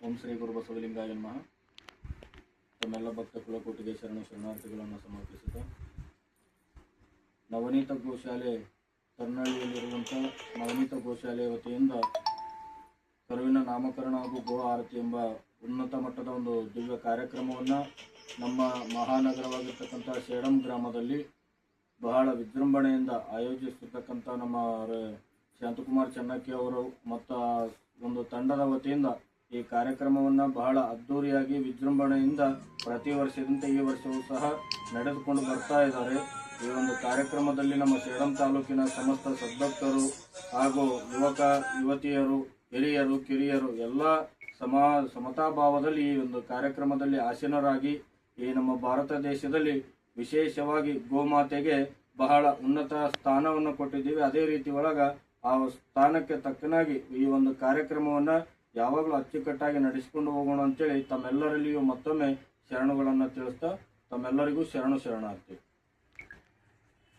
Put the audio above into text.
ಓಂ ಶ್ರೀ ಗುರು ಬಸವಲಿಂಗಾಯ ನಮಃ. ತಮ್ಮೆಲ್ಲ ಭಕ್ತ ಕುಲಕೋಟಿಗೆ ಶರಣಾರ್ಥಿಗಳನ್ನು ಸಮರ್ಪಿಸುತ್ತಾ, ನವನೀತ ಗೋಶಾಲೆ ಕರ್ನಹಳ್ಳಿಯಲ್ಲಿರುವಂಥ ನವನೀತ ಗೋಶಾಲೆ ವತಿಯಿಂದ ಕರುವಿನ ನಾಮಕರಣ ಹಾಗೂ ಗೋ ಆರತಿ ಎಂಬ ಉನ್ನತ ಮಟ್ಟದ ಒಂದು ದಿವ್ಯ ಕಾರ್ಯಕ್ರಮವನ್ನು ನಮ್ಮ ಮಹಾನಗರವಾಗಿರ್ತಕ್ಕಂಥ ಸೇಡಂ ಗ್ರಾಮದಲ್ಲಿ ಬಹಳ ವಿಜೃಂಭಣೆಯಿಂದ ಆಯೋಜಿಸಿರ್ತಕ್ಕಂಥ ನಮ್ಮ ಶಾಂತಕುಮಾರ್ ಚೆನ್ನಕ್ಕಿ ಅವರು ಮತ್ತು ಒಂದು ತಂಡದ ವತಿಯಿಂದ ಈ ಕಾರ್ಯಕ್ರಮವನ್ನು ಬಹಳ ಅದ್ಧೂರಿಯಾಗಿ ವಿಜೃಂಭಣೆಯಿಂದ ಪ್ರತಿ ವರ್ಷದಂತೆ ಈ ವರ್ಷವೂ ಸಹ ನಡೆದುಕೊಂಡು ಬರ್ತಾ ಇದ್ದಾರೆ. ಈ ಒಂದು ಕಾರ್ಯಕ್ರಮದಲ್ಲಿ ನಮ್ಮ ಸೇಡಂ ತಾಲೂಕಿನ ಸಮಸ್ತ ಸದ್ಭಕ್ತರು ಹಾಗೂ ಯುವತಿಯರು, ಹಿರಿಯರು, ಕಿರಿಯರು ಎಲ್ಲ ಸಮತಾಭಾವದಲ್ಲಿ ಈ ಒಂದು ಕಾರ್ಯಕ್ರಮದಲ್ಲಿ ಆಸೀನರಾಗಿ ಈ ನಮ್ಮ ಭಾರತ ದೇಶದಲ್ಲಿ ವಿಶೇಷವಾಗಿ ಗೋಮಾತೆಗೆ ಬಹಳ ಉನ್ನತ ಸ್ಥಾನವನ್ನು ಕೊಟ್ಟಿದ್ದೀವಿ. ಅದೇ ರೀತಿ ಆ ಸ್ಥಾನಕ್ಕೆ ತಕ್ಕನಾಗಿ ಈ ಒಂದು ಕಾರ್ಯಕ್ರಮವನ್ನು ಯಾವಾಗಲೂ ಅಚ್ಚುಕಟ್ಟಾಗಿ ನಡೆಸಿಕೊಂಡು ಹೋಗೋಣ ಅಂತೇಳಿ ತಮ್ಮೆಲ್ಲರಲ್ಲಿಯೂ ಮತ್ತೊಮ್ಮೆ ಶರಣುಗಳನ್ನು ತಿಳಿಸ್ತಾ ತಮ್ಮೆಲ್ಲರಿಗೂ ಶರಣಾರ್ಥಿ.